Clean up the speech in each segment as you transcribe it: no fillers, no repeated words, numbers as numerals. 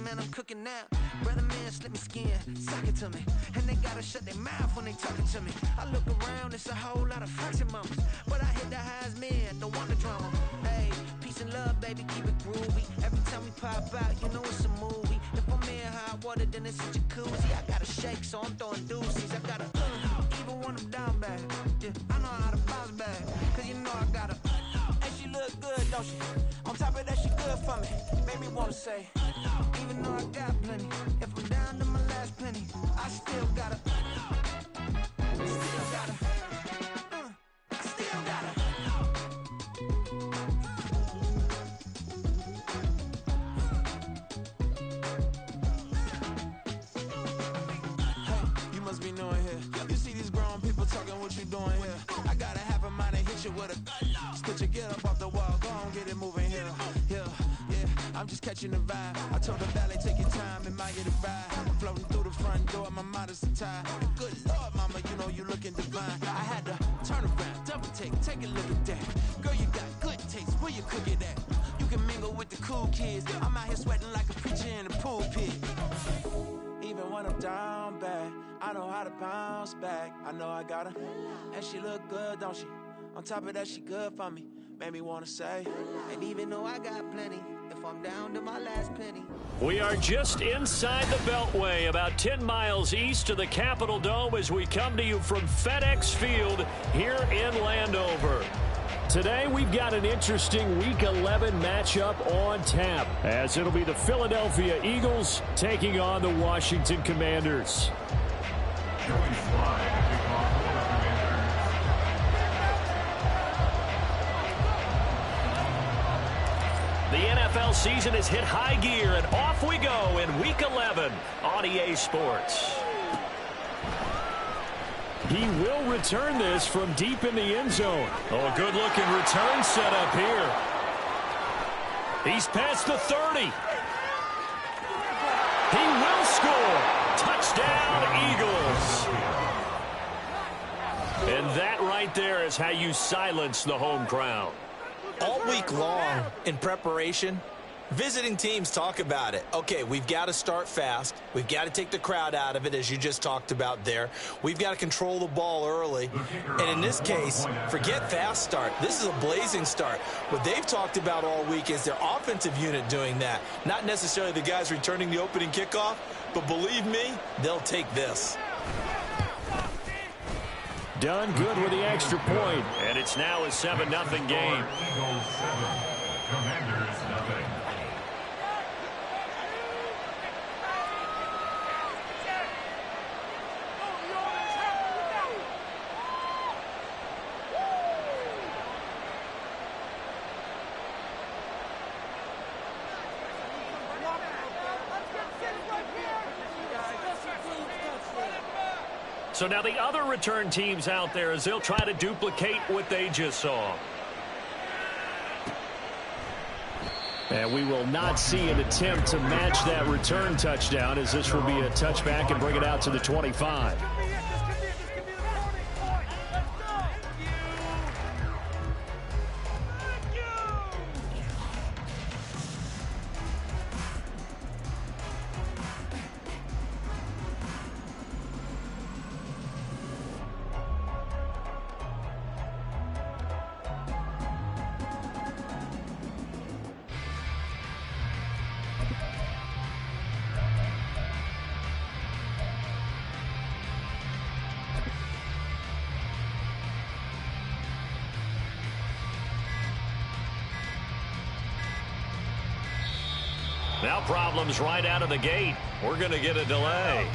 man, I'm cooking now. Brother man, slip me skin, suck it to me. And they gotta shut their mouth when they talking to me. I look around, it's a whole lot of fraction mamas. But I hit the highest man, don't want the drama. Hey, peace and love, baby, keep it groovy. Every time we pop out, you know it's a movie. If I'm in hot water, then it's a jacuzzi. I gotta shake, so I'm throwing deuces. I gotta, even when I'm down bad. Yeah, I know how to bounce back, cause you know I gotta. And she look good, don't she? On top of that, she good for me. Made me wanna say, even though I got plenty, if I'm down to my last penny, I still gotta, still gotta, I still gotta. Hey, you must be knowing here. You see these grown people talking, what you doing here? I gotta have a mind to hit you with a stitch you, get up off the wall, go on, get it moving here. Yeah, I'm just catching the vibe. I told the valet, take your time, it might get a ride. Floating through the front door, my mind is tied. Good Lord, mama, you know you looking divine. I had to turn around, double take a look at that. Girl, you got good taste, where you cook it at? You can mingle with the cool kids. I'm out here sweating like a preacher in a pulpit. Even when I'm down bad, I know how to bounce back. I know I gotta, and she look good, don't she? On top of that, she good for me. Made me wanna say, and even though I got plenty, if I'm down to my last penny. We are just inside the Beltway, about 10 miles east of the Capitol Dome as we come to you from FedEx Field here in Landover. Today, we've got an interesting Week 11 matchup on tap, as it'll be the Philadelphia Eagles taking on the Washington Commanders. The NFL season has hit high gear, and off we go in Week 11 on EA Sports. He will return this from deep in the end zone. Oh, a good-looking return set up here. He's past the 30. He will score. Touchdown, Eagles. And that right there is how you silence the home crowd. All week long in preparation, visiting teams talk about it. Okay, we've got to start fast. We've got to take the crowd out of it, as you just talked about there. We've got to control the ball early. And in this case, forget fast start. This is a blazing start. What they've talked about all week is their offensive unit doing that. Not necessarily the guys returning the opening kickoff, but believe me, they'll take this. Done good with the extra point, and it's now a 7-0 game. Eagles 7, Commanders 0. So now the other return teams out there as they'll try to duplicate what they just saw. And we will not see an attempt to match that return touchdown, as this will be a touchback and bring it out to the 25. Now problems right out of the gate. We're going to get a delay.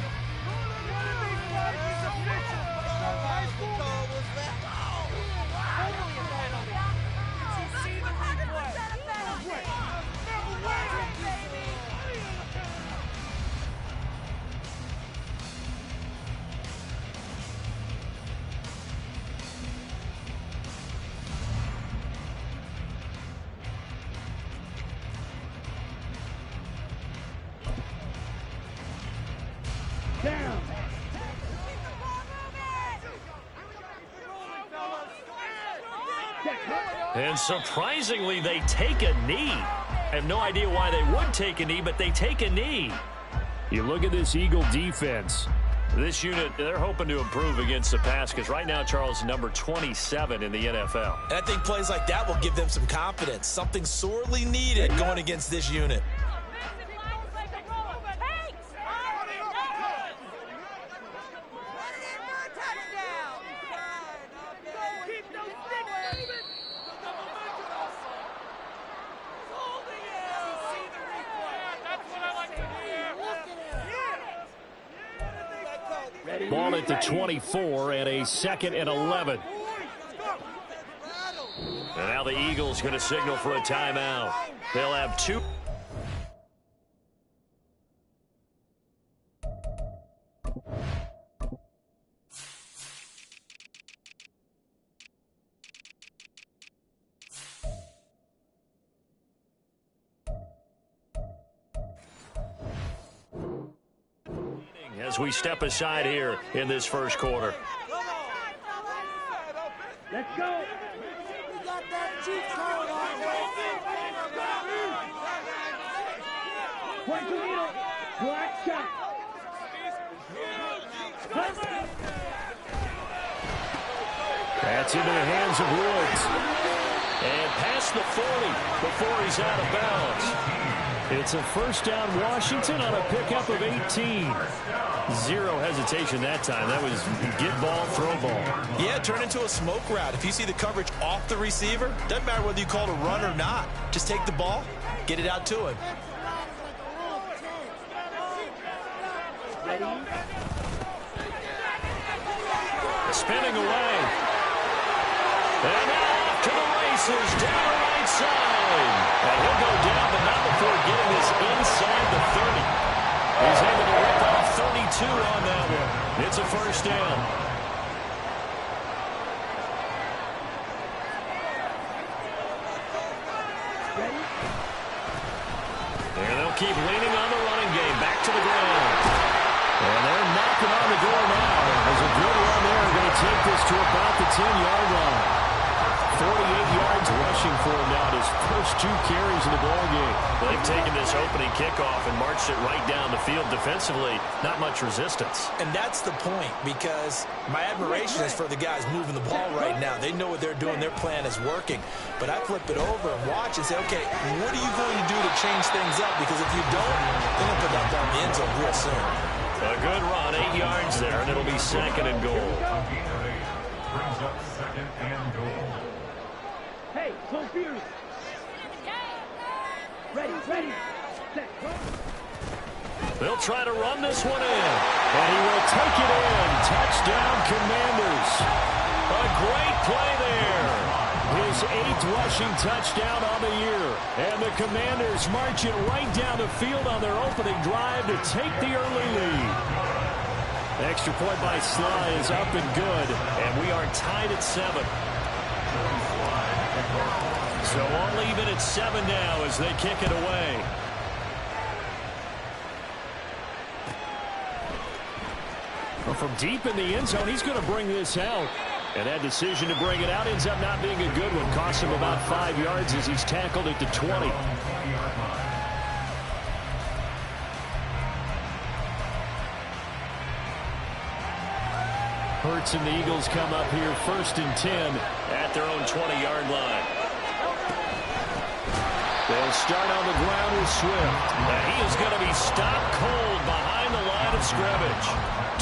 And surprisingly, they take a knee. I have no idea why they would take a knee, but they take a knee. You look at this Eagle defense. This unit, they're hoping to improve against the pass because right now, Charles, number 27 in the NFL. And I think plays like that will give them some confidence, something sorely needed going against this unit. Ball at the 24 and a 2nd and 11. And now the Eagles going to signal for a timeout. They'll have 2. As we step aside here in this first quarter. Let's go. We got that cheat code on there. Point to needle. Black shot. That's into the hands of Woods. And past the 40 before he's out of bounds. It's a first down Washington on a pickup of 18. Zero hesitation that time. That was get ball, throw ball. Yeah, turn into a smoke route. If you see the coverage off the receiver, doesn't matter whether you call it a run or not. Just take the ball, get it out to him. Spinning away. And now off to the races, down the right side. And he'll go down, but not before getting this inside the 30. He's able to rip off 32 on that one. It's a first down. And they'll keep leaning on the running game. Back to the ground. And they're knocking on the door now. There's a good run there. Going to take this to about the 10-yard line. 48 yards rushing for him now. His first 2 carries in the ballgame. They've taken this opening kickoff and marched it right down the field defensively. Not much resistance. And that's the point, because my admiration is for the guys moving the ball right now. They know what they're doing. Their plan is working. But I flip it over and watch and say, okay, what are you going to do to change things up? Because if you don't, they're going to put that down the end zone real soon. A good run, 8 yards there, and it'll be 2nd and goal. Brings up 2nd and goal. Hey, full fury. Ready, ready. Set. They'll try to run this one in, and he will take it in. Touchdown, Commanders. A great play there. His 8th rushing touchdown on the year. And the Commanders march it right down the field on their opening drive to take the early lead. Extra point by Sly is up and good, and we are tied at 7. So all even at 7 now as they kick it away. Well, from deep in the end zone, he's going to bring this out. And that decision to bring it out ends up not being a good one. Costs him about 5 yards as he's tackled at the 20. Hurts and the Eagles come up here 1st and 10 at their own 20-yard line. They'll start on the ground with Swift. And he is going to be stopped cold behind the line of scrimmage.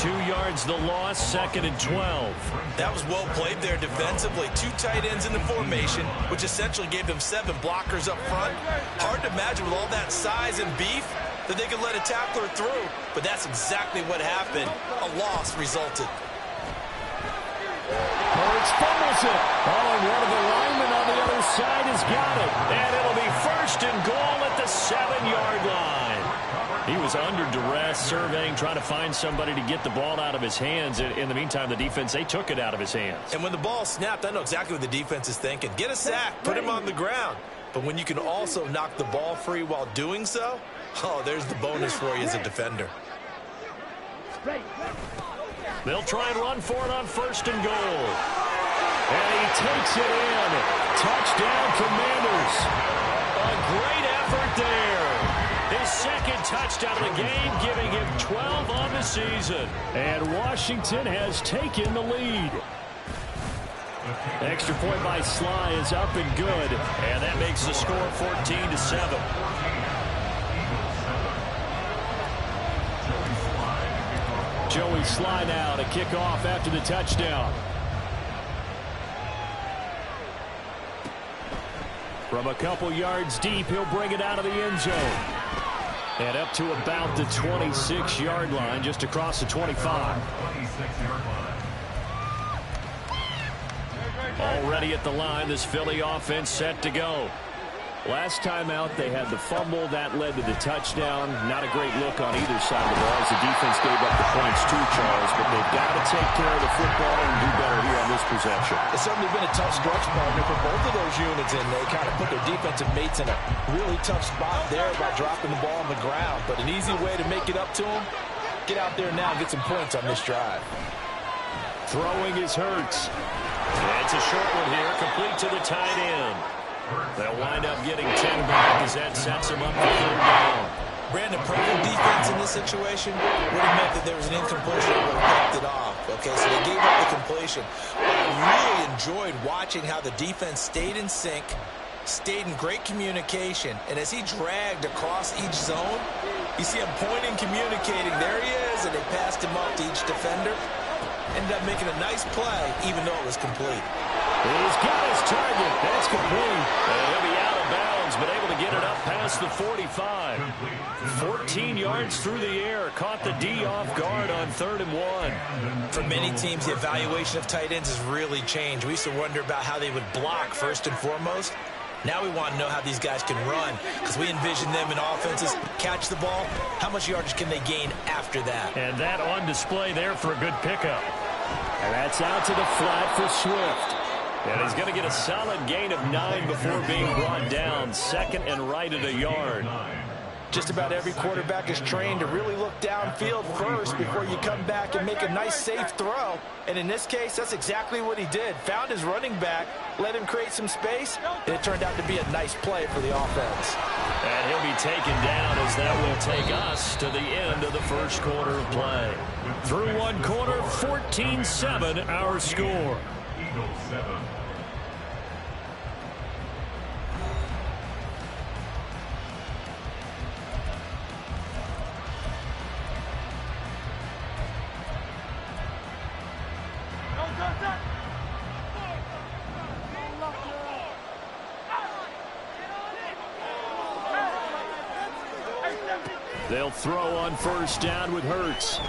2 yards the loss, 2nd and 12. That was well played there defensively. 2 tight ends in the formation, which essentially gave them 7 blockers up front. Hard to imagine with all that size and beef that they could let a tackler through. But that's exactly what happened. A loss resulted. Hurts fumbles it. Oh, and one of the linemen on the other side has got it. And it'll be 1st and goal at the 7-yard line. He was under duress, surveying, trying to find somebody to get the ball out of his hands. In the meantime, the defense, they took it out of his hands. And when the ball snapped, I know exactly what the defense is thinking. Get a sack, put him on the ground. But when you can also knock the ball free while doing so, oh, there's the bonus for you as a defender. They'll try and run for it on 1st and goal. And he takes it in. Touchdown, Commanders. A great effort right there. His second touchdown of the game, giving him 12 on the season. And Washington has taken the lead. Extra point by Sly is up and good. And that makes the score 14-7. Joey Sly now to kick off after the touchdown. From a couple yards deep, he'll bring it out of the end zone. And up to about the 26-yard line, just across the 25. Already at the line, this Philly offense set to go. Last time out, they had the fumble. That led to the touchdown. Not a great look on either side of the ball as the defense gave up the points too, Charles. But they've got to take care of the football and do better here on this possession. It's certainly been a tough stretch, partner, for both of those units, and they kind of put their defensive mates in a really tough spot there by dropping the ball on the ground. But an easy way to make it up to them, get out there now and get some points on this drive. Throwing is Hurts. It's a short one here, complete to the tight end. They'll wind up getting 10 back as that sets them up for third down. Brandon, perfect defense in this situation would have meant that there was an incompletion that would have kept it off. Okay, so they gave up the completion. But I really enjoyed watching how the defense stayed in sync, stayed in great communication, and as he dragged across each zone, you see him pointing, communicating. There he is, and they passed him up to each defender. Ended up making a nice play, even though it was complete. He's got his target. That's complete. And he'll be out of bounds, but able to get it up past the 45. 14 yards through the air. Caught the D off guard on 3rd and 1. For many teams, the evaluation of tight ends has really changed. We used to wonder about how they would block first and foremost. Now we want to know how these guys can run, because we envision them in offenses catch the ball. How much yardage can they gain after that? And that on display there for a good pickup. And that's out to the flat for Swift. And he's going to get a solid gain of 9 before being brought down. Second and right at a yard. Just about every quarterback is trained to really look downfield first before you come back and make a nice, safe throw. And in this case, that's exactly what he did. Found his running back, let him create some space, and it turned out to be a nice play for the offense. And he'll be taken down as that will take us to the end of the first quarter of play. Through one quarter, 14-7 our score. Eagles 7. They'll throw on first down with Hurts.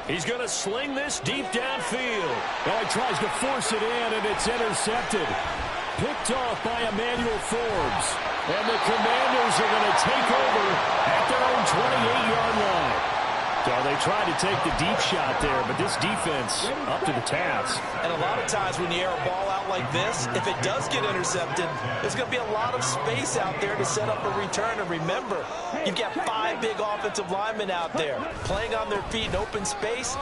He's going to sling this deep downfield. Oh, he tries to force it in, and it's intercepted. Picked off by Emmanuel Forbes. And the Commanders are going to take over at their own 28-yard line. So they tried to take the deep shot there, but this defense up to the task. And a lot of times when you air a ball out like this, if it does get intercepted, there's going to be a lot of space out there to set up a return. And remember, you've got 5 big offensive linemen out there playing on their feet in open space.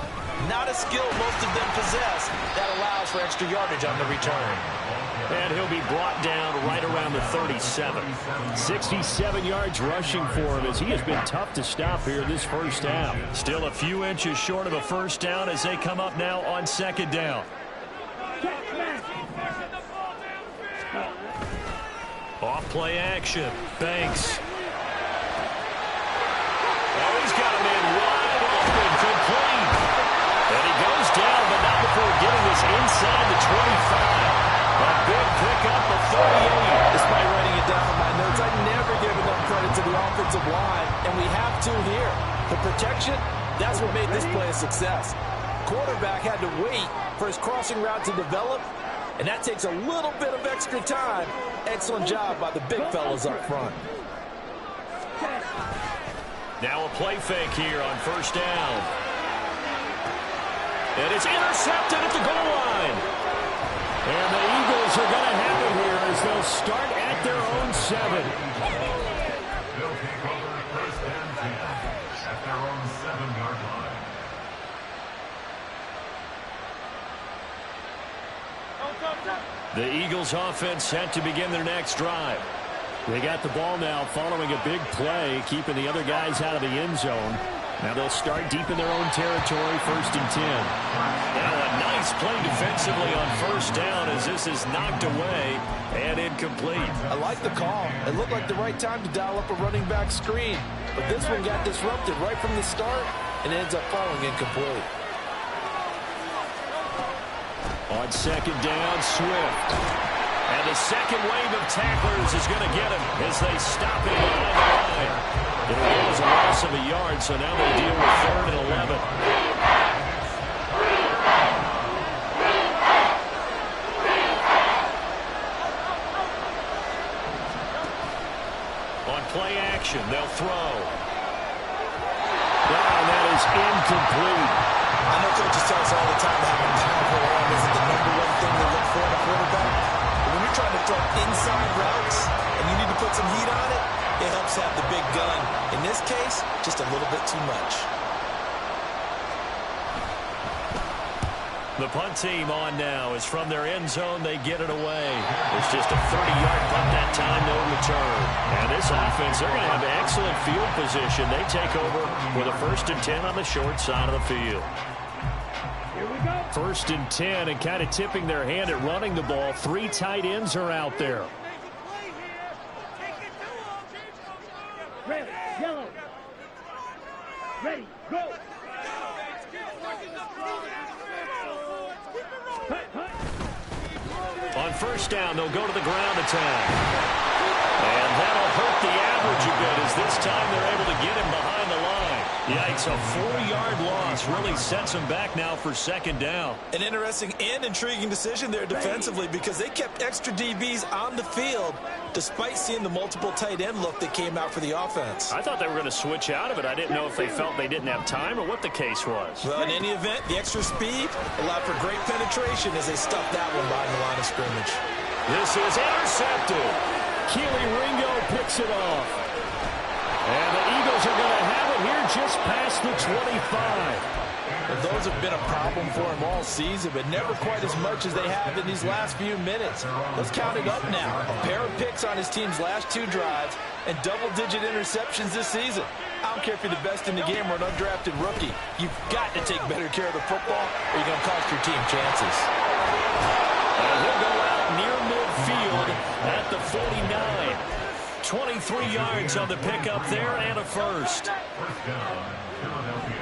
Not a skill most of them possess that allows for extra yardage on the return. And he'll be brought down right around the 37. 67 yards rushing for him as he has been tough to stop here this first half. Still a few inches short of a first down as they come up now on second down. Off play action. Banks. Oh, he's got a man wide open, complete. And he goes down, but not before getting this inside the 25. A big pickup of 38. Despite writing it down in my notes, I never give enough credit to the offensive line, and we have to here. The protection, that's what made this play a success. Quarterback had to wait for his crossing route to develop, and that takes a little bit of extra time. Excellent job by the big fellas up front. Now a play fake here on first down. And it's intercepted at the goal line. And the Eagles are going to have it here as they'll start at their own 7. They'll take over first and 10 at their own 7-yard line. The Eagles offense set to begin their next drive. They got the ball now following a big play, keeping the other guys out of the end zone. Now they'll start deep in their own territory, 1st and 10. Now a nice play defensively on 1st down as this is knocked away and incomplete. I like the call. It looked like the right time to dial up a running back screen. But this one got disrupted right from the start and ends up falling incomplete. On 2nd down, Swift. And the second wave of tacklers is going to get him as they stop him behind the line. It was a loss of a yard, so now they deal with 3rd and 11. On play action, they'll throw. And that is incomplete. I know coaches tell us all the time how powerful arm isn't the #1 thing they look for in a quarterback. But when you're trying to throw inside routes and you need to put some heat on it, it helps have the big gun. In this case, just a little bit too much. The punt team on now is from their end zone. They get it away. It's just a 30-yard punt that time, no return. And this offense, they're going to have excellent field position. They take over with a 1st and 10 on the short side of the field. Here we go. 1st and 10 and kind of tipping their hand at running the ball. 3 tight ends are out there. Red, yellow. Ready, go. On 1st down, they'll go to the ground attack. And that'll hurt the average a bit as this time they're able to get him behind the line. Yikes, a 4-yard loss really sets them back now for 2nd down. An interesting and intriguing decision there defensively because they kept extra DBs on the field despite seeing the multiple tight end look that came out for the offense. I thought they were going to switch out of it. I didn't know if they felt they didn't have time or what the case was. Well, in any event, the extra speed allowed for great penetration as they stuffed that one behind the line of scrimmage. This is intercepted. Keely Ringo picks it off. And the Eagles are going to have it here just past the 25. Well, those have been a problem for him all season, but never quite as much as they have in these last few minutes. Let's count it up now. A pair of picks on his team's last 2 drives and double-digit interceptions this season. I don't care if you're the best in the game or an undrafted rookie. You've got to take better care of the football or you're going to cost your team chances. And he'll go out near midfield at the 49. 23 yards on the pickup there and a 1st. 1st down, Philadelphia.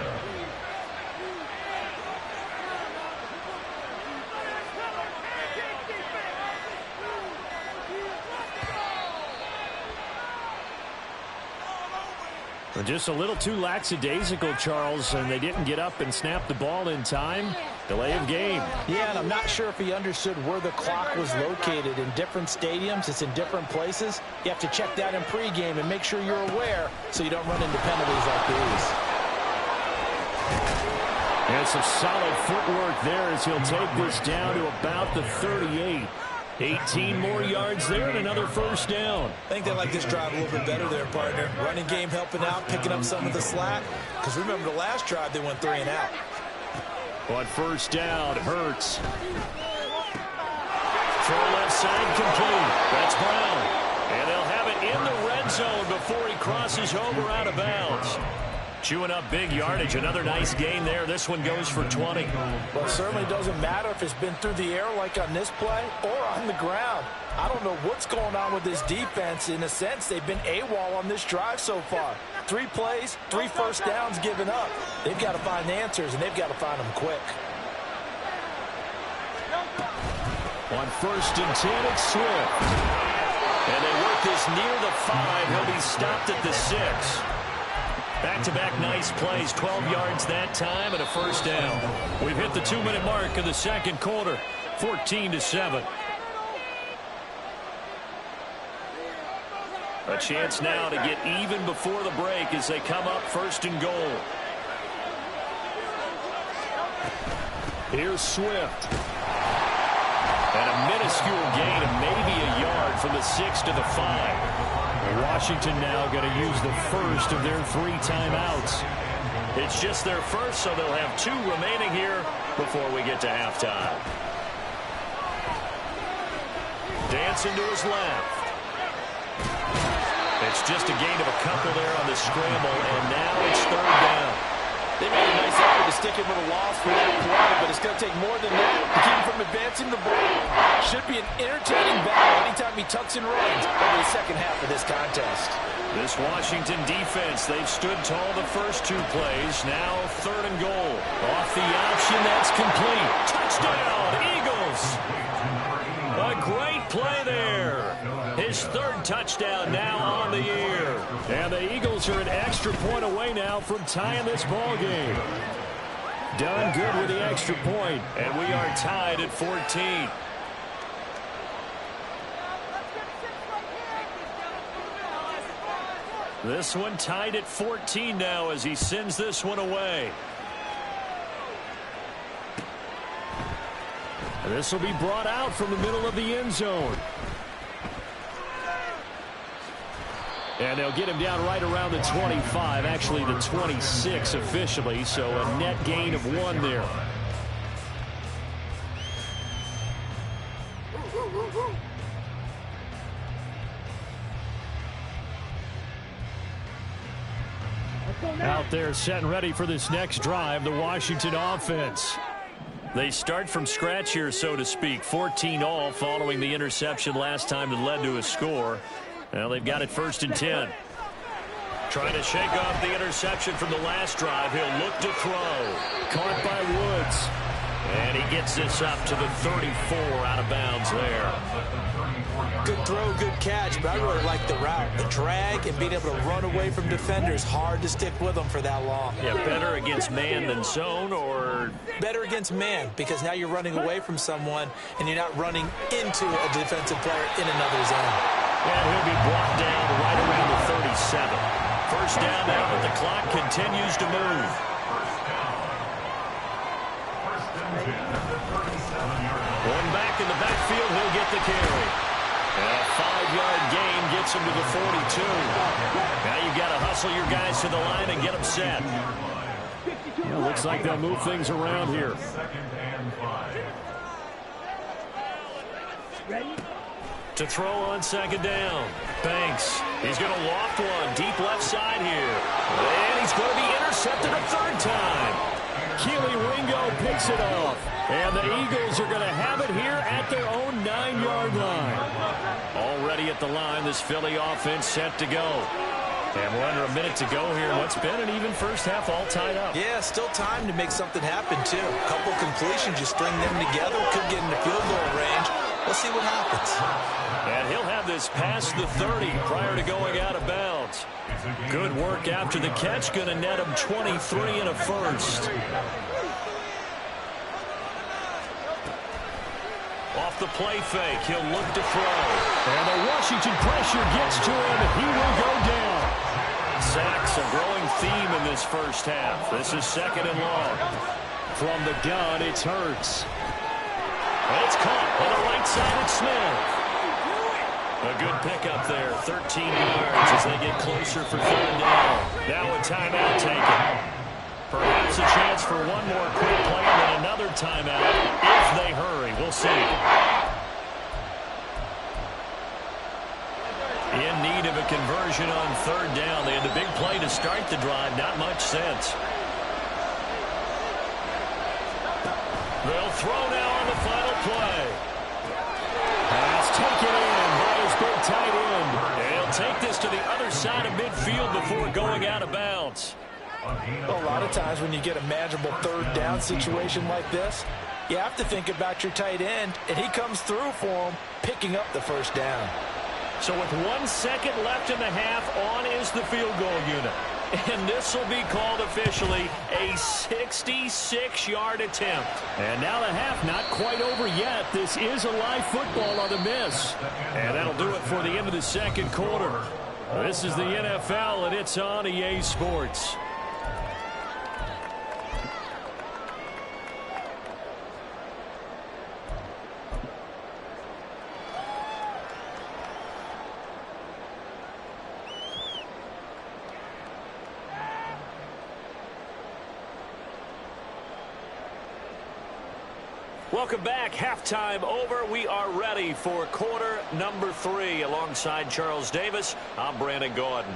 Just a little too lackadaisical, Charles, and they didn't get up and snap the ball in time. Delay of game. Yeah, and I'm not sure if he understood where the clock was located. In different stadiums, it's in different places. You have to check that in pregame and make sure you're aware so you don't run into penalties like these. And some solid footwork there as he'll take this down to about the 38. 18 more yards there and another 1st down. I think they like this drive a little bit better there, partner. Running game helping out, picking up some of the slack. Because remember the last drive, they went 3 and out. On 1st down, Hurts. Throw left side complete. That's Brown. And they'll have it in the red zone before he crosses over out of bounds. Chewing up big yardage. Another nice gain there. This one goes for 20. Well, it certainly doesn't matter if it's been through the air like on this play or on the ground. I don't know what's going on with this defense. In a sense, they've been AWOL on this drive so far. 3 plays, 3 1st downs given up. They've got to find the answers, and they've got to find them quick. On 1st and 10, it's Swift. And they work this near the 5. He'll be stopped at the 6. Back-to-back nice plays, 12 yards that time and a 1st down. We've hit the 2-minute mark of the 2nd quarter, 14-7. A chance now to get even before the break as they come up 1st and goal. Here's Swift. And a minuscule gain of maybe a yard from the 6 to the 5. Washington now going to use the 1st of their 3 timeouts. It's just their 1st, so they'll have 2 remaining here before we get to halftime. Dancing to his left. It's just a gain of a couple there on the scramble, and now it's third down. They made a nice effort to stick him with a loss for that play, but it's going to take more than that to keep him from advancing the ball. Should be an entertaining battle anytime he tucks and runs over the second half of this contest. This Washington defense, they've stood tall the first two plays. Now third and goal. Off the option, that's complete. Touchdown, Eagles! A great play there. His third touchdown now on the year. And the Eagles are an extra point away now from tying this ball game. Done good with the extra point, and we are tied at 14. This one tied at 14 now as he sends this one away. This will be brought out from the middle of the end zone. And they'll get him down right around the 25, actually the 26 officially, so a net gain of 1 there. Out there set and ready for this next drive, the Washington offense. They start from scratch here, so to speak. 14 all following the interception last time that led to a score. Now they've got it 1st and 10. Trying to shake off the interception from the last drive. He'll look to throw. Caught by Woods. And he gets this up to the 34 out of bounds there. Good throw, good catch, but I really like the route. The drag and being able to run away from defenders. Hard to stick with them for that long. Yeah, better against man than zone, or? Better against man, because now you're running away from someone and you're not running into a defensive player in another zone. And he'll be brought down right around the 37. First down now, but the clock continues to move. Going back in the backfield, he'll get the carry. And a 5-yard gain gets him to the 42. Now you've got to hustle your guys to the line and get them set. Well, looks like they'll move things around here. To throw on second down. Banks. He's going to loft one deep left side here. And he's going to be intercepted a third time. Keely Ringo picks it off. And the Eagles are going to have it here at their own 9-yard line. Already at the line, this Philly offense set to go. And we're under a minute to go here. What's been an even first half, all tied up. Yeah, still time to make something happen, too. A couple completions, you string them together, could get into field goal range. We'll see what happens. And he'll have this past the 30 prior to going out of bounds. Good work after the catch. Going to net him 23 and a first. Off the play fake, he'll look to throw. And the Washington pressure gets to him, and he will go down. Sacks, a growing theme in this first half. This is second and long. From the gun, it's Hurts. And it's caught on the right side of Smith. A good pickup there, 13 yards as they get closer for third down. Now a timeout taken. Perhaps a chance for one more quick play and then another timeout if they hurry. We'll see. In need of a conversion on third down. They had the big play to start the drive. Not much sense. They'll throw now on the final play. Pass taken in by his big tight end. And he'll take this to the other side of midfield before going out of bounds. A lot of times when you get a manageable third down situation like this, you have to think about your tight end, and he comes through for him, picking up the first down. So with 1 second left in the half, on is the field goal unit. And this will be called officially a 66-yard attempt. And now the half not quite over yet. This is a live football on the miss. And that'll do it for the end of the second quarter. This is the NFL, and it's on EA Sports. Welcome back. Halftime over. We are ready for quarter number 3. Alongside Charles Davis, I'm Brandon Gordon.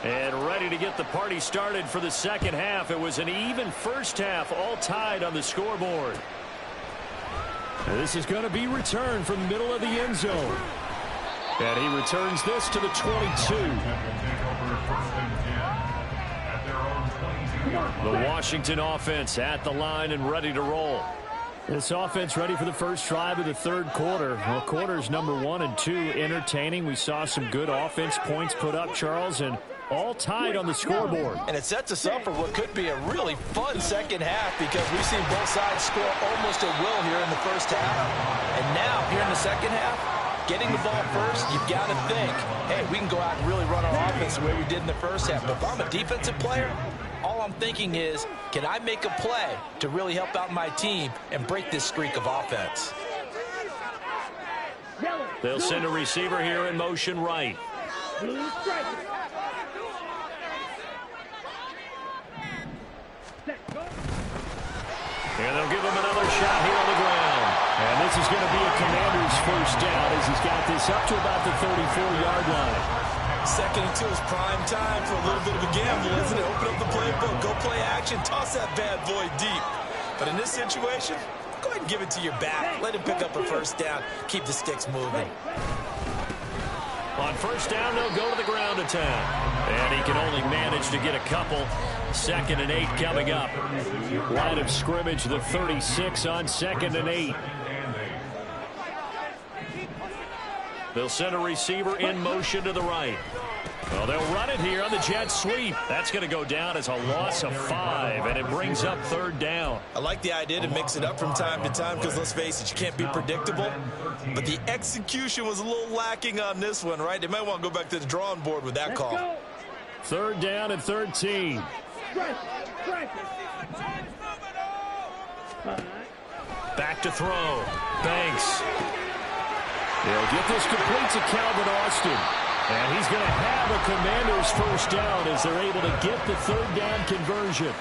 And ready to get the party started for the second half. It was an even first half, all tied on the scoreboard. This is going to be returned from the middle of the end zone. And he returns this to the 22. The Washington offense at the line and ready to roll. This offense ready for the first drive of the third quarter. Well, quarters number 1 and 2 entertaining. We saw some good offense points put up, Charles, and all tied on the scoreboard. And it sets us up for what could be a really fun second half because we've seen both sides score almost at will here in the first half. And now, here in the second half, getting the ball first, you've got to think, hey, we can go out and really run our offense the way we did in the first half. But if I'm a defensive player, all I'm thinking is, can I make a play to really help out my team and break this streak of offense? They'll send a receiver here in motion right. And they'll give him another shot here on the ground. And this is going to be a Commander's first down as he's got this up to about the 34-yard line. Second and 2 is prime time for a little bit of a gamble, isn't it? Open up the playbook, go play action, toss that bad boy deep. But in this situation, go ahead and give it to your back. Let him pick up a first down. Keep the sticks moving. On first down, they'll go to the ground attack. And he can only manage to get a couple. 2nd and 8 coming up. Line of scrimmage, the 36 on 2nd and 8. They'll send a receiver in motion to the right. Well, they'll run it here on the jet sweep. That's going to go down as a loss of 5, and it brings up 3rd down. I like the idea to mix it up from time to time because, let's face it, you can't be predictable. But the execution was a little lacking on this one, right? They might want to go back to the drawing board with that call. 3rd down and 13. Back to throw. Banks. They'll get this complete to Calvin Austin. And he's going to have a Commander's first down as they're able to get the 3rd down conversion.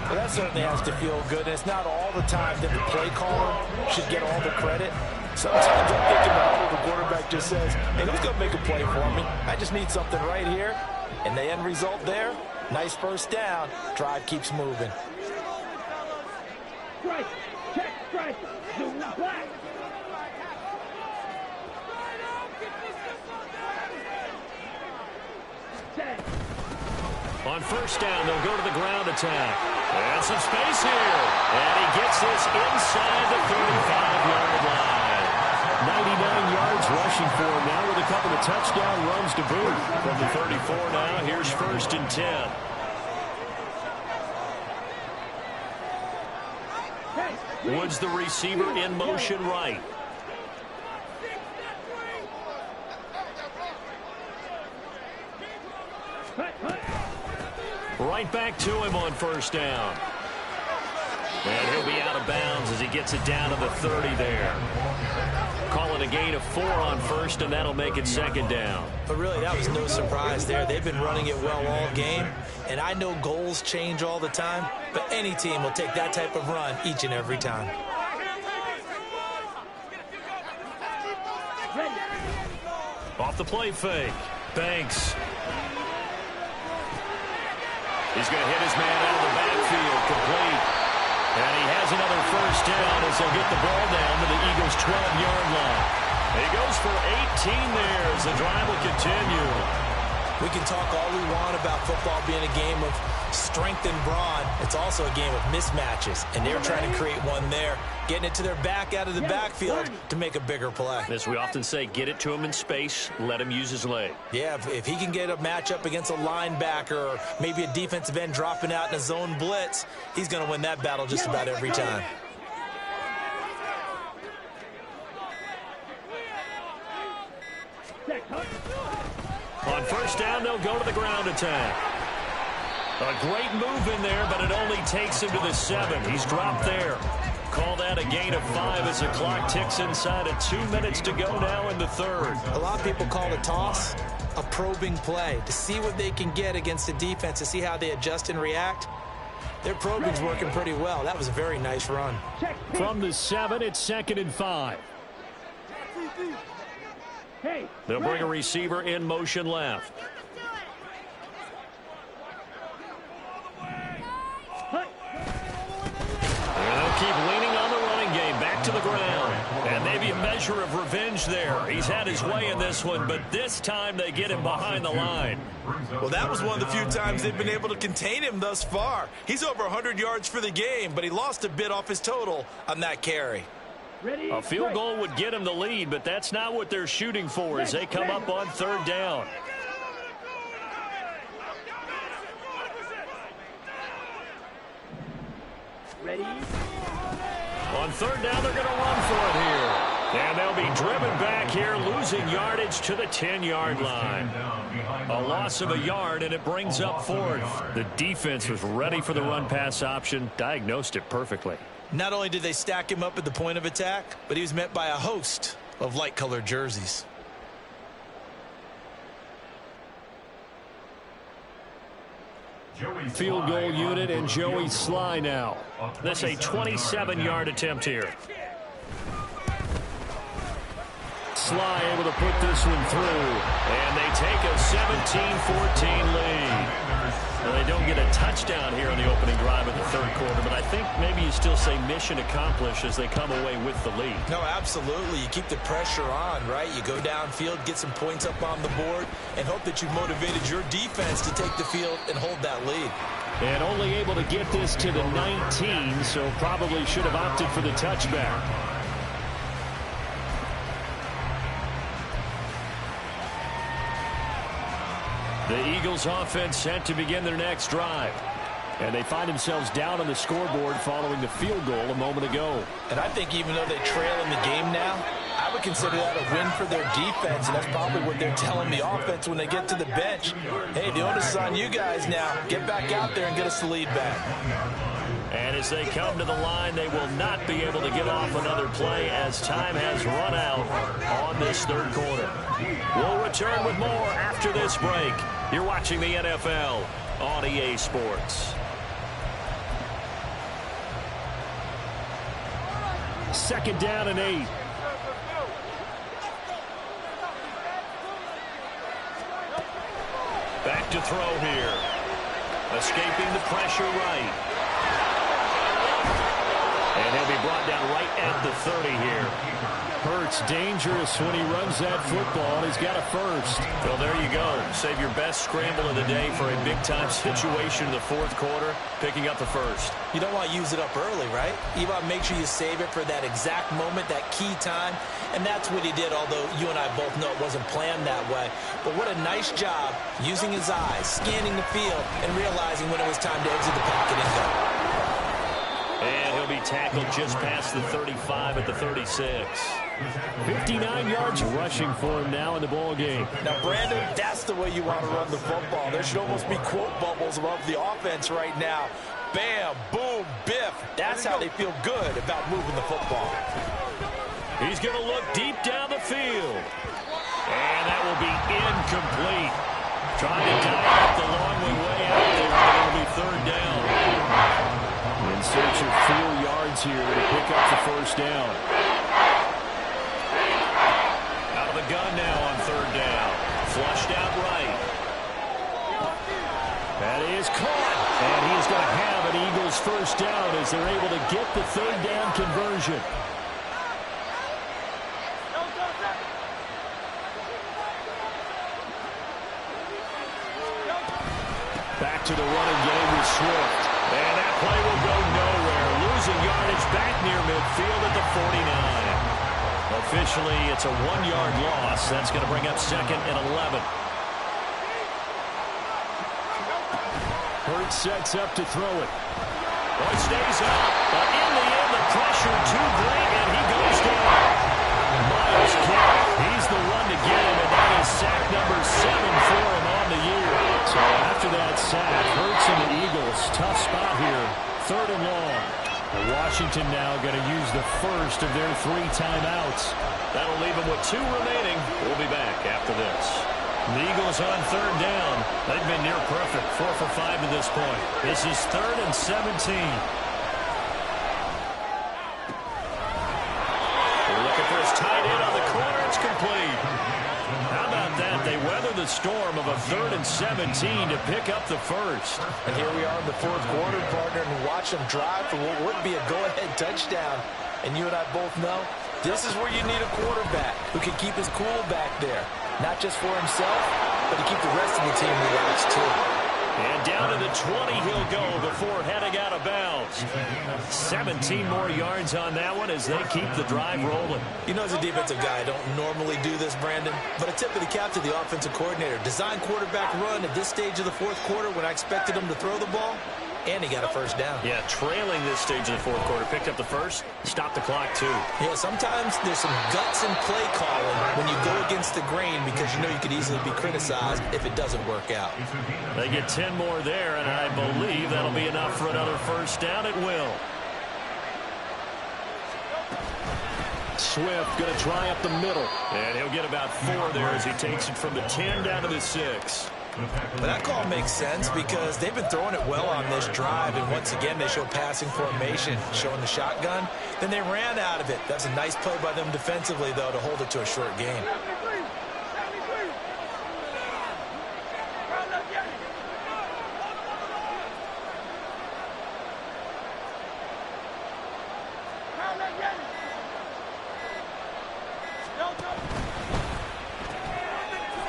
Well, that certainly has to feel good. And it's not all the time that the play caller should get all the credit. Sometimes I'm thinking about the quarterback just says, hey, who's going to make a play for me? I just need something right here. And the end result there, nice first down. Drive keeps moving. Strike, check, strike, zoom black. On first down, they'll go to the ground attack. And some space here. And he gets this inside the 35-yard line. 99 yards rushing for him now with a couple of touchdown runs to boot. From the 34 now, here's 1st and 10. Woods the receiver in motion right. Right back to him on first down. And he'll be out of bounds as he gets it down to the 30 there. Calling a gain of 4 on first, and that'll make it 2nd down. But really, that was no surprise there. They've been running it well all game. And I know goals change all the time, but any team will take that type of run each and every time. Off the play fake. Banks. He's going to hit his man out of the backfield, complete. And he has another first down as they'll get the ball down to the Eagles' 12-yard line. He goes for 18 there as the drive will continue. We can talk all we want about football being a game of strength and brawn. It's also a game of mismatches, and they're trying to create one there, getting it to their back out of the backfield to make a bigger play. As we often say, get it to him in space, let him use his leg. Yeah, if he can get a matchup against a linebacker or maybe a defensive end dropping out in a zone blitz, he's going to win that battle just about every time. On first down, they'll go to the ground attack. A great move in there, but it only takes him to the 7. He's dropped there. Call that a gain of 5 as the clock ticks inside of 2 minutes to go now in the third. A lot of people call the toss a probing play to see what they can get against the defense, to see how they adjust and react. Their probing's working pretty well. That was a very nice run. From the 7, it's 2nd and 5. They'll bring a receiver in motion left. They'll keep leaning on the running game, back to the ground. And maybe a measure of revenge there. He's had his way in this one, but this time they get him behind the line. Well, that was one of the few times they've been able to contain him thus far. He's over 100 yards for the game, but he lost a bit off his total on that carry. A field goal would get him the lead, but that's not what they're shooting for as they come up on 3rd down. Ready? On 3rd down, they're going to run for it here. And they'll be driven back here, losing yardage to the 10-yard line. A loss of a yard, and it brings up 4th. The defense was ready for the run-pass option, diagnosed it perfectly. Not only did they stack him up at the point of attack, but he was met by a host of light-colored jerseys. Field goal unit and Joey Sly now. This a 27-yard attempt here. Sly able to put this one through, and they take a 17-14 lead. Now, they don't get a touchdown here in the opening drive of the 3rd quarter, but I think maybe you still say mission accomplished as they come away with the lead. No, absolutely. You keep the pressure on, right? You go downfield, get some points up on the board, and hope that you've motivated your defense to take the field and hold that lead. And only able to get this to the 19, so probably should have opted for the touchback. The Eagles offense set to begin their next drive. And they find themselves down on the scoreboard following the field goal a moment ago. And I think even though they trail in the game now, I would consider that a win for their defense, and that's probably what they're telling the offense when they get to the bench. Hey, the onus is on you guys now. Get back out there and get us the lead back. And as they come to the line, they will not be able to get off another play as time has run out on this 3rd quarter. We'll return with more after this break. You're watching the NFL on EA Sports. 2nd down and 8. Back to throw here. Escaping the pressure right. And he'll be brought down right at the 30 here. Hurts dangerous when he runs that football, and he's got a first. Well, there you go. Save your best scramble of the day for a big-time situation in the 4th quarter, picking up the first. You don't want to use it up early, right? You want to make sure you save it for that exact moment, that key time, and that's what he did, although you and I both know it wasn't planned that way. But what a nice job using his eyes, scanning the field, and realizing when it was time to exit the pocket and go. And he'll be tackled just past the 35 at the 36. 59 yards rushing for him now in the ball game. Now, Brandon, that's the way you want to run the football. There should almost be quote bubbles above the offense right now. Bam, boom, biff. That's how they feel good about moving the football. He's going to look deep down the field. And that will be incomplete. Trying to tie up the long way out there. It'll be 3rd down. In search of 4 yards here to pick up the 1st down. Out of the gun now on 3rd down. Flushed out right. That is caught. And he is going to have an Eagles 1st down as they're able to get the 3rd down conversion. Back to the running game with Swift. And that play will go nowhere. Losing yardage back near midfield at the 49. Officially, it's a 1-yard loss. That's going to bring up 2nd and 11. Hurts sets up to throw it. Boy, stays up. But in the end, the pressure too great, and he goes down. Miles Kemp, he's the one to get him, and that is sack number 7 for him on the year. So after that sack, Hurts and the Eagles, tough spot here. 3rd and long. Washington now going to use the first of their 3 timeouts. That'll leave them with 2 remaining. We'll be back after this. The Eagles on 3rd down. They've been near perfect, 4 for 5 to this point. This is 3rd and 17. They're looking for his tight end on the corner. It's complete. How about that? They weather the storm of a 3rd and 17 to pick up the first. And here we are in the 4th quarter, partner, and watch them drive for what would be a go-ahead touchdown. And you and I both know this is where you need a quarterback who can keep his cool back there. Not just for himself, but to keep the rest of the team relaxed, too. And down to the 20 he'll go before heading out of bounds. 17 more yards on that one as they keep the drive rolling. You know, as a defensive guy, I don't normally do this, Brandon, but a tip of the cap to the offensive coordinator. Design quarterback run at this stage of the 4th quarter when I expected him to throw the ball, and he got a first down. Yeah, trailing this stage of the 4th quarter. Picked up the first, stopped the clock, too. Yeah, sometimes there's some guts in play calling when you go against the grain because you know you could easily be criticized if it doesn't work out. They get 10 more there, and I believe that'll be enough for another first down. It will. Swift going to try up the middle, and he'll get about 4 there as he takes it from the 10 down to the 6. But that call makes sense because they've been throwing it well on this drive, and once again they show passing formation, showing the shotgun. Then they ran out of it. That's a nice play by them defensively, though, to hold it to a short game.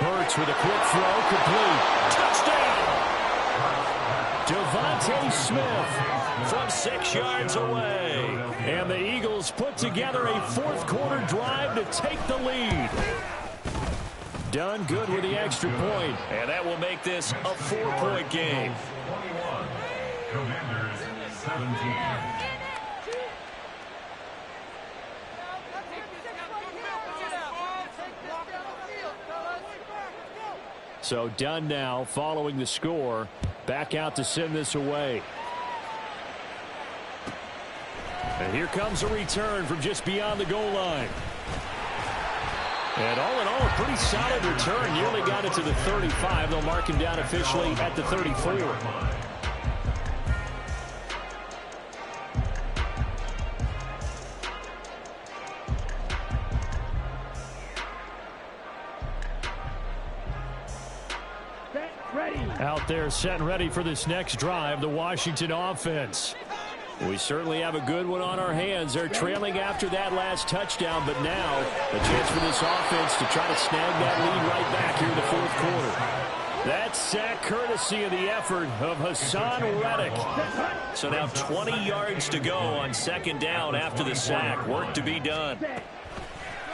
Hurts with a quick throw, complete. Touchdown! Devontae Smith from 6 yards away. And the Eagles put together a 4th quarter drive to take the lead. Done good with the extra point, and that will make this a 4-point game. 21, Commanders 17. So done now following the score. Back out to send this away. And here comes a return from just beyond the goal line. And all in all, a pretty solid return. Nearly got it to the 35. They'll mark him down officially at the 34. Out there set and ready for this next drive, the Washington offense. We certainly have a good one on our hands. They're trailing after that last touchdown, but now a chance for this offense to try to snag that lead right back here in the 4th quarter. That sack courtesy of the effort of Hassan Reddick. So now 20 yards to go on 2nd down after the sack. Work to be done.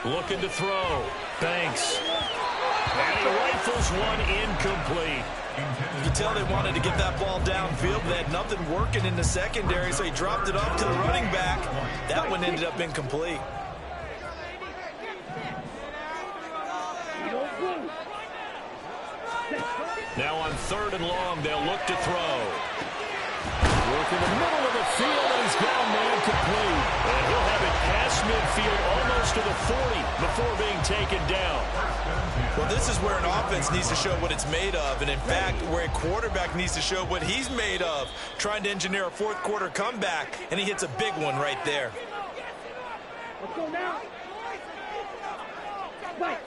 Looking to throw. Banks. And he rifles one incomplete. You can tell they wanted to get that ball downfield. They had nothing working in the secondary, so he dropped it off to the running back. That one ended up incomplete. Now on 3rd and long, they'll look to throw. Work in the middle of the field, and he's got a man complete. And he'll have it past midfield almost to the 40 before being taken down. Well, this is where an offense needs to show what it's made of, and in fact, where a quarterback needs to show what he's made of, trying to engineer a 4th quarter comeback, and he hits a big one right there. Let's go now. Right.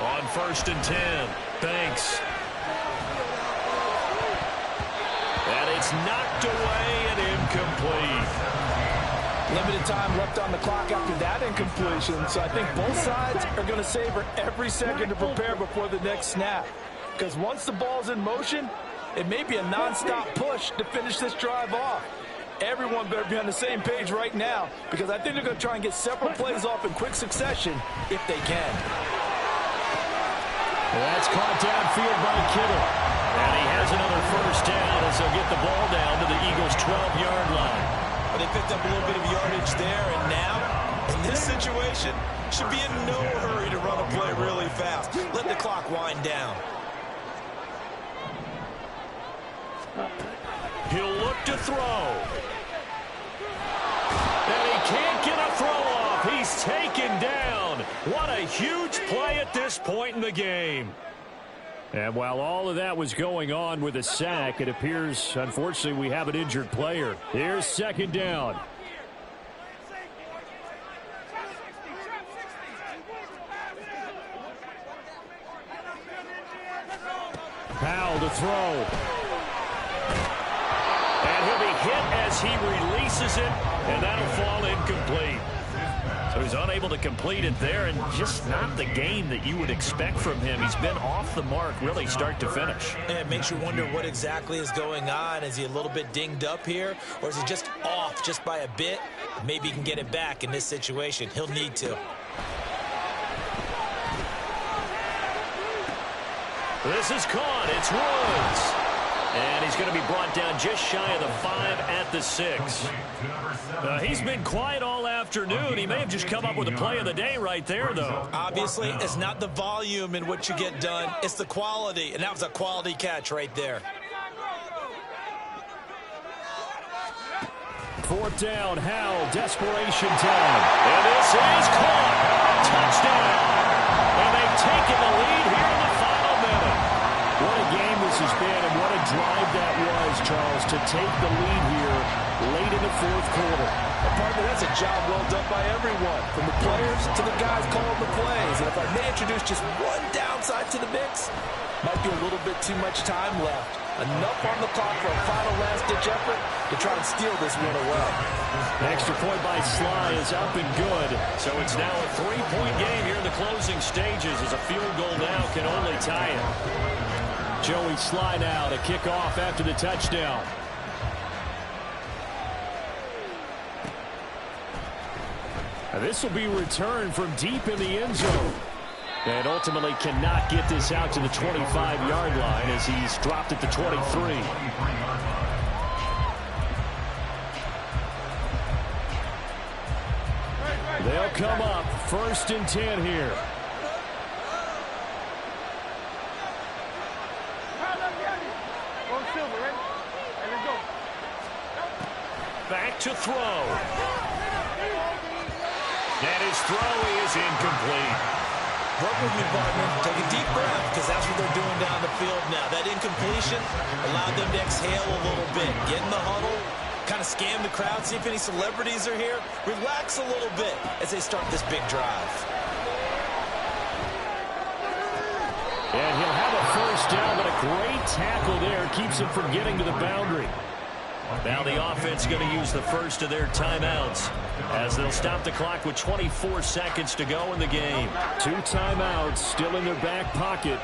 On 1st and 10, Banks. And it's knocked away and incomplete. Limited time left on the clock after that incompletion, so I think both sides are going to savor every second to prepare before the next snap. Because once the ball's in motion, it may be a non-stop push to finish this drive off. Everyone better be on the same page right now, because I think they're going to try and get several plays off in quick succession if they can. That's caught downfield by Kittle. And he has another first down as they'll get the ball down to the Eagles' 12-yard line. But they picked up a little bit of yardage there, and now In this situation, should be in no hurry to run a play really fast. Let the clock wind down. He'll look to throw. And he can't get a throw off. He's taken down. What a huge play at this point in the game. And while all of that was going on with a sack, it appears, unfortunately, we have an injured player. Here's second down. Powell to throw. And he'll be hit as he releases it, and that'll fall incomplete. So he's unable to complete it there, and just not the game that you would expect from him. He's been off the mark really start to finish. And it makes you wonder what exactly is going on. Is he a little bit dinged up here, or is he just off just by a bit? Maybe he can get it back in this situation. He'll need to. This is caught. It's Woods. And he's going to be brought down just shy of the 5 at the 6. He's been quiet all afternoon. He may have just come up with a play of the day right there, though. Obviously, it's not the volume in what you get done. It's the quality, and that was a quality catch right there. Fourth down, Howell, desperation time. And this is caught. Touchdown. And they've taken the lead here in the final minute. What a game this has been, and what a drive that was, Charles, to take the lead here late in the fourth quarter. Partner, that's a job well done by everyone, from the players to the guys calling the plays. And if I may introduce just one downside to the mix, might be a little bit too much time left. Enough on the clock for a final last-ditch effort to try and steal this one away. Extra point by Sly is up and good. So it's now a 3-point game here in the closing stages, as a field goal now can only tie it. Joey Sly now to kick off after the touchdown. This will be returned from deep in the end zone. And ultimately cannot get this out to the 25-yard line as he's dropped at the 23. They'll come up 1st and 10 here. Back to throw. And his throw is incomplete. Work with me, partner. Take a deep breath, because that's what they're doing down the field now. That incompletion allowed them to exhale a little bit. Get in the huddle, kind of scan the crowd, see if any celebrities are here. Relax a little bit as they start this big drive. And he'll have a first down, but a great tackle there keeps him from getting to the boundary. Now the offense going to use the first of their timeouts as they'll stop the clock with 24 seconds to go in the game. 2 timeouts still in their back pocket.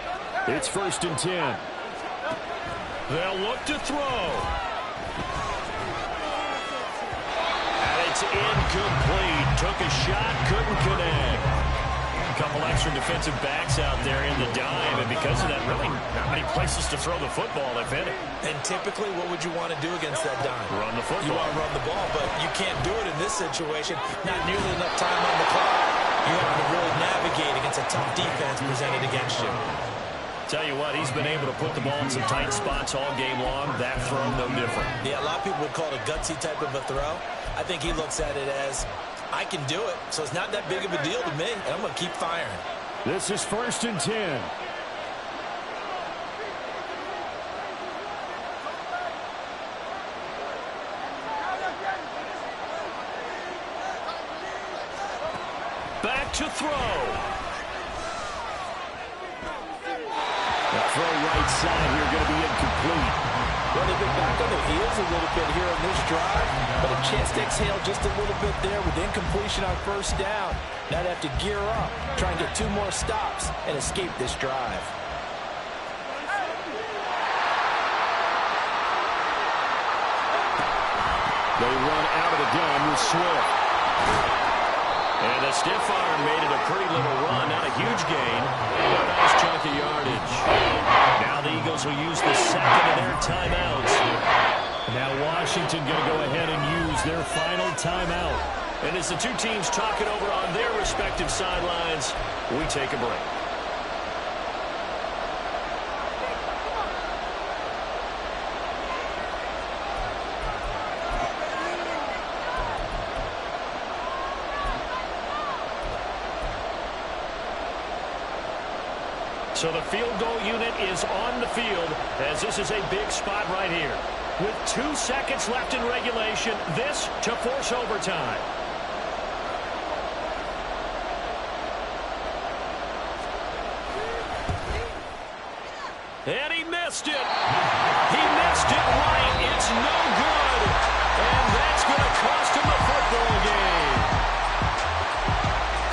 It's 1st and 10. They'll look to throw. And it's incomplete. Took a shot, couldn't connect. A couple extra defensive backs out there in the dime, and because of that, really not many places to throw the football, if any. And typically, what would you want to do against that dime? Run the football. You want to run the ball, but you can't do it in this situation. Not nearly enough time on the clock. You have to really navigate against a tough defense presented against you. Tell you what, he's been able to put the ball in some tight spots all game long. That throw, no different. Yeah, a lot of people would call it a gutsy type of a throw. I think he looks at it as, I can do it, so it's not that big of a deal to me, and I'm going to keep firing. This is 1st and 10. Back to throw. The throw right side here going to be incomplete. Well, they've been back on their heels a little bit here in this drive, but a chance to exhale just a little bit there with incompletion on first down. Now they have to gear up, try and get 2 more stops, and escape this drive. They run out of the gun with Swift. And the stiff arm made it a pretty little run, not a huge gain, but a nice chunk of yardage. Now the Eagles will use the second of their timeouts. Now Washington going to go ahead and use their final timeout. And as the two teams talk it over on their respective sidelines, we take a break. So the field goal unit is on the field as this is a big spot right here. With 2 seconds left in regulation, this to force overtime. And he missed it. He missed it right. It's no good. And that's going to cost him the football game.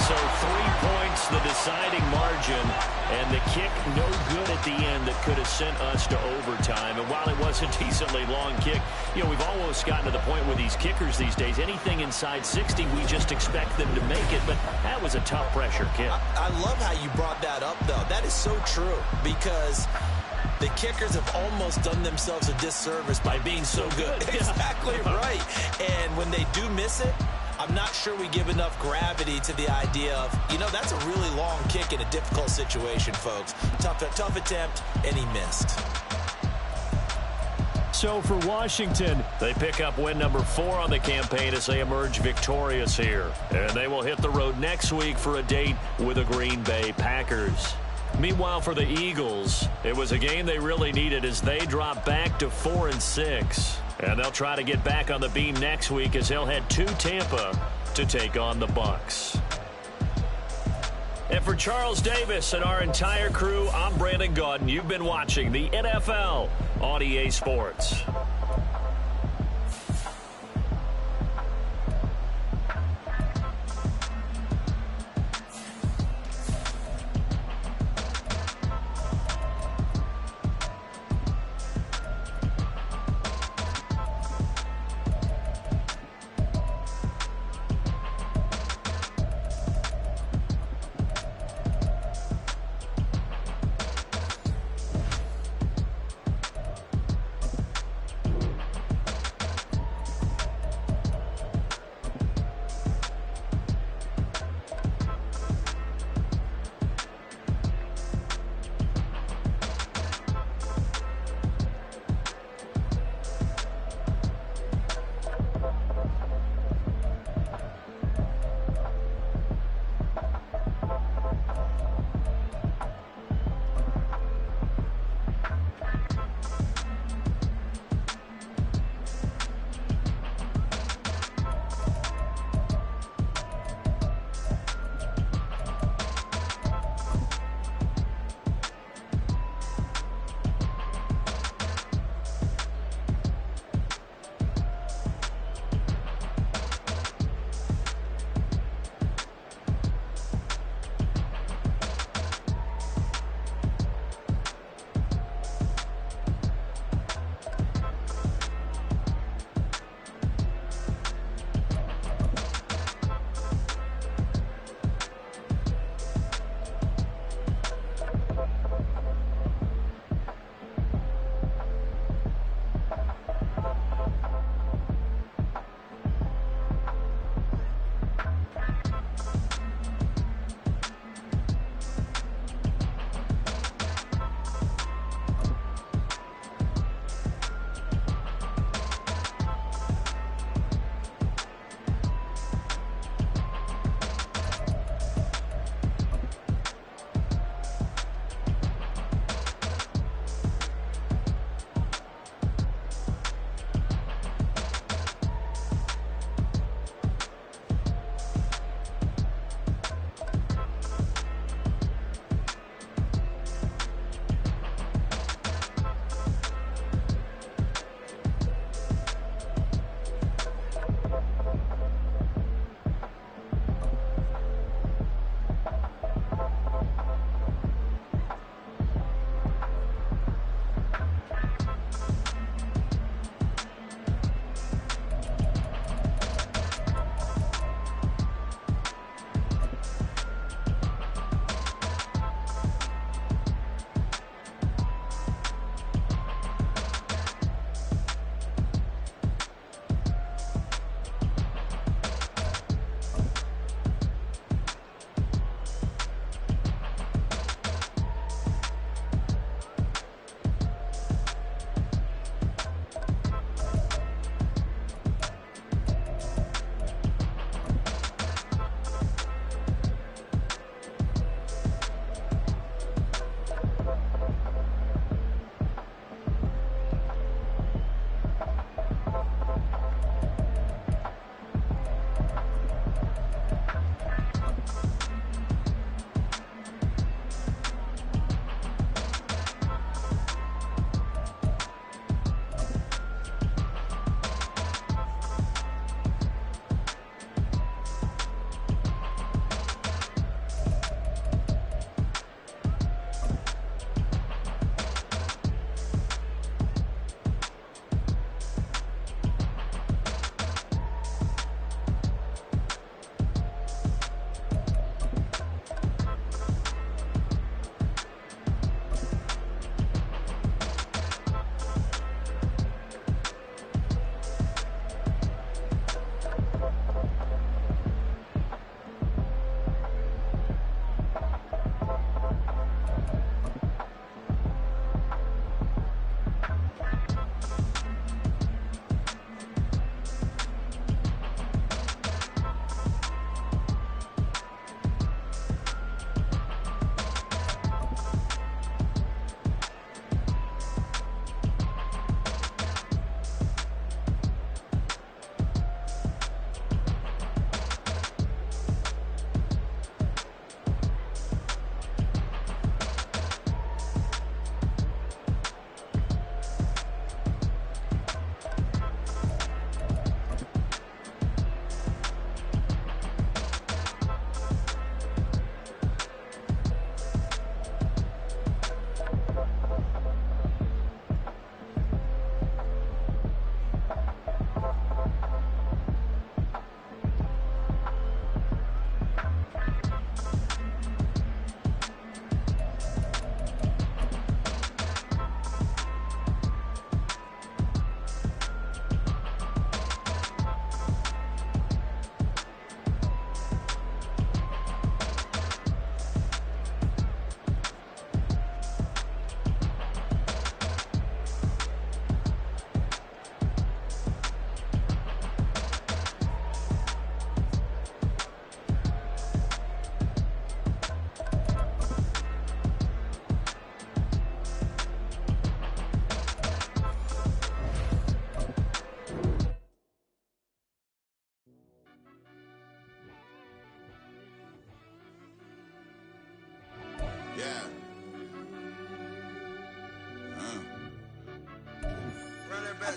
So 3 points, the deciding margin. And the kick no good at the end that could have sent us to overtime. And while it was a decently long kick, you know, we've almost gotten to the point with these kickers these days, anything inside 60, we just expect them to make it. But that was a tough pressure kick. I love how you brought that up, though. That is so true because the kickers have almost done themselves a disservice by being so good. Exactly right. And when they do miss it, I'm not sure we give enough gravity to the idea of, you know, that's a really long kick in a difficult situation, folks. Tough attempt, and he missed. So for Washington, they pick up win number 4 on the campaign as they emerge victorious here. And they will hit the road next week for a date with the Green Bay Packers. Meanwhile, for the Eagles, it was a game they really needed as they drop back to 4-6. And they'll try to get back on the beam next week as they'll head to Tampa to take on the Bucs. And for Charles Davis and our entire crew, I'm Brandon Gaudin. You've been watching the NFL on EA Sports.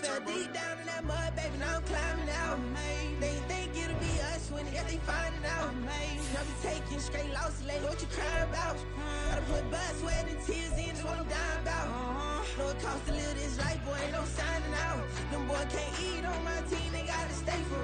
fell deep down in that mud, baby, now I'm climbing out. They think it'll be us when they finding out. Y'all be taking straight losses, lady, what you crying about? Gotta put blood, sweat, and tears in, that's what I'm dying about. Know it costs to live this life, boy, ain't no signing out. Them boy can't eat on my team, they gotta stay for